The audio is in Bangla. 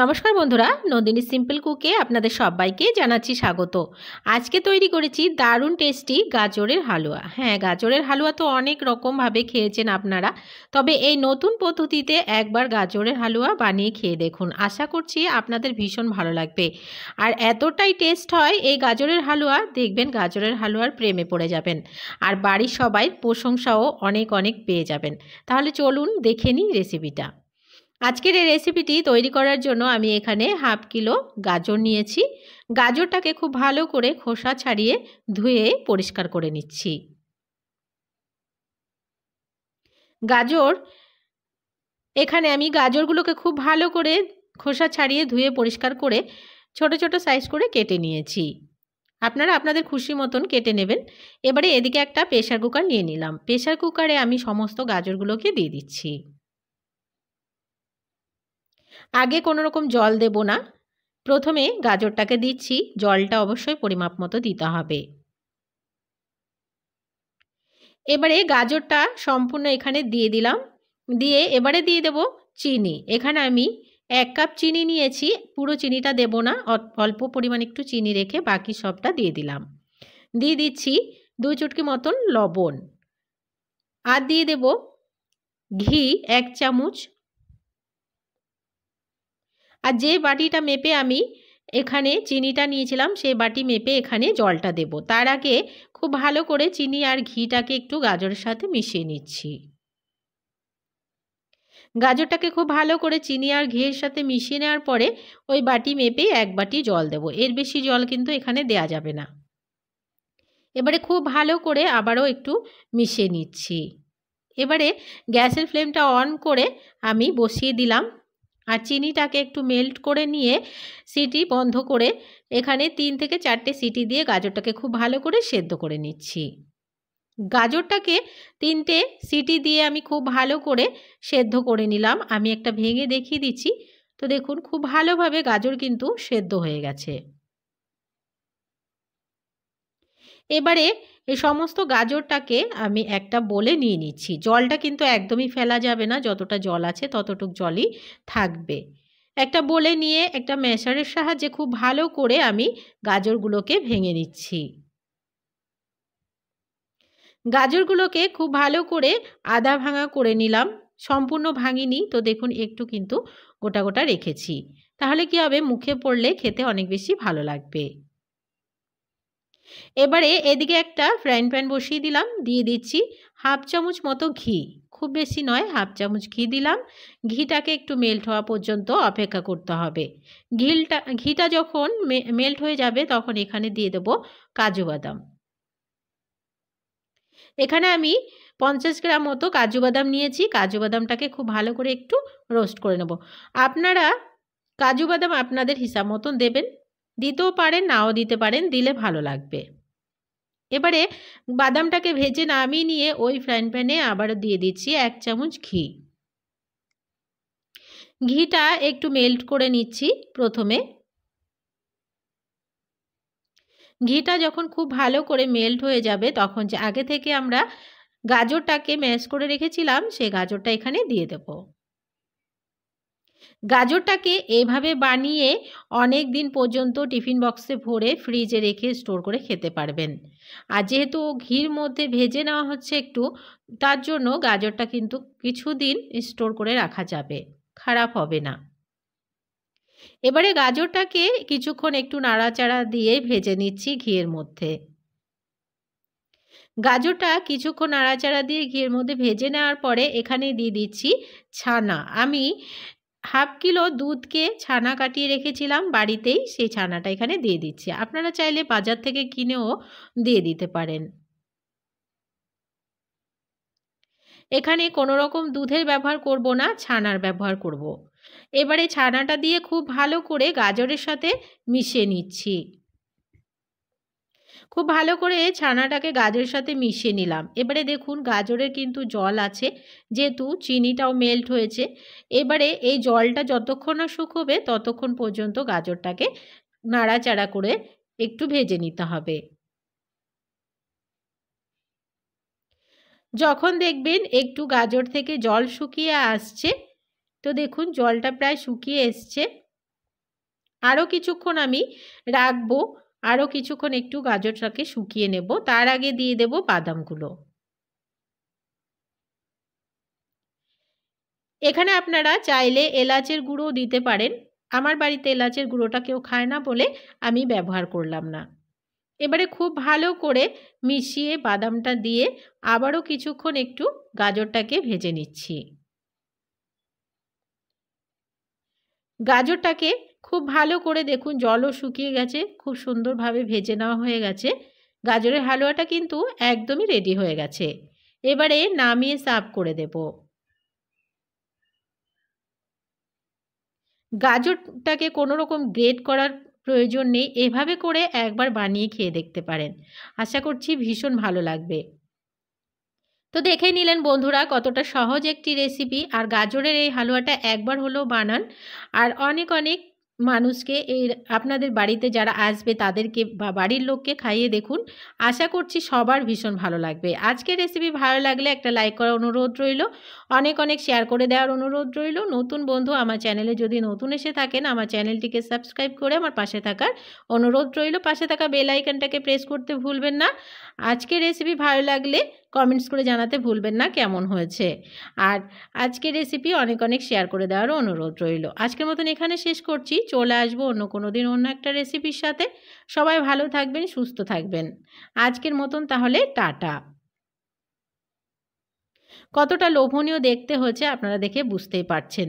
নমস্কার বন্ধুরা, নন্দিনী সিম্পল কুকে আপনাদের সবাইকে জানাচ্ছি স্বাগত। আজকে তৈরি করেছি দারুণ টেস্টি গাজরের হালুয়া। হ্যাঁ, গাজরের হালুয়া তো অনেক রকমভাবে খেয়েছেন আপনারা, তবে এই নতুন পদ্ধতিতে একবার গাজরের হালুয়া বানিয়ে খেয়ে দেখুন। আশা করছি আপনাদের ভীষণ ভালো লাগবে। আর এতটাই টেস্ট হয় এই গাজরের হালুয়া, দেখবেন গাজরের হালুয়ার প্রেমে পড়ে যাবেন। আর বাড়ির সবাই প্রশংসাও অনেক অনেক পেয়ে যাবেন। তাহলে চলুন দেখে নিই রেসিপিটা। আজকের এই রেসিপিটি তৈরি করার জন্য আমি এখানে হাফ কিলো গাজর নিয়েছি। গাজরটাকে খুব ভালো করে খোসা ছাড়িয়ে ধুয়ে পরিষ্কার করে নিচ্ছি। এখানে আমি গাজরগুলোকে খুব ভালো করে খোসা ছাড়িয়ে ধুয়ে পরিষ্কার করে ছোট ছোট সাইজ করে কেটে নিয়েছি। আপনারা আপনাদের খুশি মতন কেটে নেবেন। এবারে এদিকে একটা প্রেসার কুকার নিয়ে নিলাম। প্রেসার কুকারে আমি সমস্ত গাজরগুলোকে দিয়ে দিচ্ছি। আগে কোনো রকম জল দেব না, প্রথমে গাজরটাকে দিচ্ছি। জলটা অবশ্যই পরিমাপ মতো দিতে হবে। এবারে গাজরটা সম্পূর্ণ এখানে দিয়ে দিলাম। দিয়ে এবারে দিয়ে দেব চিনি। এখানে আমি 1 কাপ চিনি নিয়েছি। পুরো চিনিটা দেব না, অল্প পরিমাণ একটু চিনি রেখে বাকি সবটা দিয়ে দিলাম। দিয়ে দিচ্ছি 2 চুটকি মতন লবণ। আর দিয়ে দেব ঘি 1 চামচ। আর যে বাটিটা মেপে আমি এখানে চিনিটা নিয়েছিলাম সেই বাটি মেপে এখানে জলটা দেব। তার আগে খুব ভালো করে চিনি আর ঘিটাকে একটু গাজরের সাথে মিশিয়ে নিচ্ছি। গাজরটাকে খুব ভালো করে চিনি আর ঘিয়ের সাথে মিশিয়ে নেওয়ার পরে ওই বাটি মেপে 1 বাটি জল দেব। এর বেশি জল কিন্তু এখানে দেয়া যাবে না। এবারে খুব ভালো করে আবারও একটু মিশিয়ে নিচ্ছি। এবারে গ্যাসের ফ্লেমটা অন করে আমি বসিয়ে দিলাম। আর চিনিটাকে একটু মেল্ট করে নিয়ে সিটি বন্ধ করে এখানে 3 থেকে 4টে সিটি দিয়ে গাজরটাকে খুব ভালো করে সেদ্ধ করে নিচ্ছি। গাজরটাকে 3টে সিটি দিয়ে আমি খুব ভালো করে সেদ্ধ করে নিলাম। আমি একটা ভেঙে দেখিয়ে দিচ্ছি। তো দেখুন খুব ভালোভাবে গাজর কিন্তু সেদ্ধ হয়ে গেছে। এবারে এই সমস্ত গাজরটাকে আমি একটা বোলে নিয়ে নিচ্ছি। জলটা কিন্তু একদমই ফেলা যাবে না, যতটা জল আছে ততটুক জলই থাকবে। একটা বোলে নিয়ে একটা ম্যাশারের সাহায্যে খুব ভালো করে আমি গাজরগুলোকে ভেঙে নিচ্ছি। গাজরগুলোকে খুব ভালো করে আধা ভাঙা করে নিলাম। সম্পূর্ণ ভাঙিনি, তো দেখুন একটু কিন্তু গোটা গোটা রেখেছি। তাহলে কি হবে, মুখে পড়লে খেতে অনেক বেশি ভালো লাগবে। এবারে এদিকে একটা ফ্রাইং প্যান বসিয়ে দিলাম। দিয়ে দিচ্ছি হাফ চামচ মতো ঘি। খুব বেশি নয়, হাফ চামচ ঘি দিলাম। ঘিটাকে একটু মেল্ট হওয়া পর্যন্ত অপেক্ষা করতে হবে। ঘিটা যখন মেল্ট হয়ে যাবে তখন এখানে দিয়ে দেব কাজু বাদাম। এখানে আমি 50 গ্রাম মতো কাজু বাদাম নিয়েছি। কাজু বাদামটাকে খুব ভালো করে একটু রোস্ট করে নেব। আপনারা কাজু বাদাম আপনাদের হিসাব মতন দেবেন, দিতেও পারেন নাও দিতে পারেন, দিলে ভালো লাগবে। এবারে বাদামটাকে ভেজে নামিয়ে নিয়ে ওই ফ্রাইং প্যানে আবারও দিয়ে দিচ্ছি 1 চামচ ঘি। ঘিটা একটু মেল্ট করে নিচ্ছি। প্রথমে ঘিটা যখন খুব ভালো করে মেল্ট হয়ে যাবে তখন যে আগে থেকে আমরা গাজরটাকে ম্যাশ করে রেখেছিলাম সেই গাজরটা এখানে দিয়ে দেব। গাজরটাকে এভাবে বানিয়ে অনেক দিন পর্যন্ত টিফিন বক্সে ভরে ফ্রিজে রেখে স্টোর করে খেতে পারবেন। আর যেহেতু ঘির মধ্যে ভেজে নেওয়া হচ্ছে একটু, তার জন্য গাজরটা কিন্তু কিছুদিন স্টোর করে রাখা যাবে, খারাপ হবে না। এবারে গাজরটাকে কিছুক্ষণ একটু নাড়াচাড়া দিয়ে ভেজে নিচ্ছি ঘিয়ের মধ্যে। গাজরটা কিছুক্ষণ নাড়াচাড়া দিয়ে ঘিয়ের মধ্যে ভেজে নেওয়ার পরে এখানে দিয়ে দিচ্ছি ছানা। আমি হাফ কিলো দুধকে ছানা কাটিয়ে রেখেছিলাম বাড়িতেই, সেই ছানাটা এখানে দিয়ে দিচ্ছি। আপনারা চাইলে বাজার থেকে কিনেও দিয়ে দিতে পারেন। এখানে কোনো রকম দুধের ব্যবহার করব না, ছানার ব্যবহার করব। এবারে ছানাটা দিয়ে খুব ভালো করে গাজরের সাথে মিশিয়ে নিচ্ছি। খুব ভালো করে ছানাটাকে গাজরের সাথে মিশিয়ে নিলাম। এবারে দেখুন গাজরের কিন্তু জল আছে, যেহেতু চিনিটাও মেল্ট হয়েছে। এবারে এই জলটা যতক্ষণ না শুকোবে ততক্ষণ পর্যন্ত গাজরটাকে নাড়াচাড়া করে একটু ভেজে নিতে হবে। যখন দেখবেন একটু গাজর থেকে জল শুকিয়ে আসছে, তো দেখুন জলটা প্রায় শুকিয়ে এসছে, আরও কিছুক্ষণ আমি রাখবো, আরও কিছুক্ষণ একটু গাজরটাকে শুকিয়ে নেব। তার আগে দিয়ে দেব বাদামগুলো। এখানে আপনারা চাইলে এলাচের গুঁড়োও দিতে পারেন। আমার বাড়িতে এলাচের গুঁড়োটা কেউ খায় না বলে আমি ব্যবহার করলাম না। এবারে খুব ভালো করে মিশিয়ে বাদামটা দিয়ে আবারও কিছুক্ষণ একটু গাজরটাকে ভেজে নিচ্ছি। গাজরটাকে খুব ভালো করে দেখুন জলও শুকিয়ে গেছে, খুব সুন্দরভাবে ভেজে নেওয়া হয়ে গেছে। গাজরের হালুয়াটা কিন্তু একদমই রেডি হয়ে গেছে। এবারে নামিয়ে সার্ভ করে দেব। গাজরটাকে কোনো রকম গ্রেট করার প্রয়োজন নেই। এভাবে করে একবার বানিয়ে খেয়ে দেখতে পারেন। আশা করছি ভীষণ ভালো লাগবে। তো দেখেই নিলেন বন্ধুরা কতটা সহজ একটি রেসিপি। আর গাজরের এই হালুয়াটা একবার হলেও বানান, আর অনেক অনেক মানুষকে এই আপনাদের বাড়িতে যারা আসবে তাদেরকে বা বাড়ির লোককে খাইয়ে দেখুন। আশা করছি সবার ভীষণ ভালো লাগবে। আজকের রেসিপি ভালো লাগলে একটা লাইক করার অনুরোধ রইল, অনেক অনেক শেয়ার করে দেওয়ার অনুরোধ রইল। নতুন বন্ধু আমার চ্যানেলে যদি নতুন এসে থাকেন আমার চ্যানেলটিকে সাবস্ক্রাইব করে আমার পাশে থাকার অনুরোধ রইল। পাশে থাকা বেল আইকনটাকে প্রেস করতে ভুলবেন না। আজকের রেসিপি ভালো লাগলে কমেন্টস করে জানাতে ভুলবেন না কেমন হয়েছে। আর আজকের রেসিপি অনেক অনেক শেয়ার করে দেওয়ারও অনুরোধ রইল। আজকের মতন এখানে শেষ করছি। চলে আসবো অন্য কোনো দিন অন্য একটা রেসিপির সাথে। সবাই ভালো থাকবেন, সুস্থ থাকবেন। আজকের মতন তাহলে টাটা। কতটা লোভনীয় দেখতে হয়েছে আপনারা দেখে বুঝতেই পারছেন।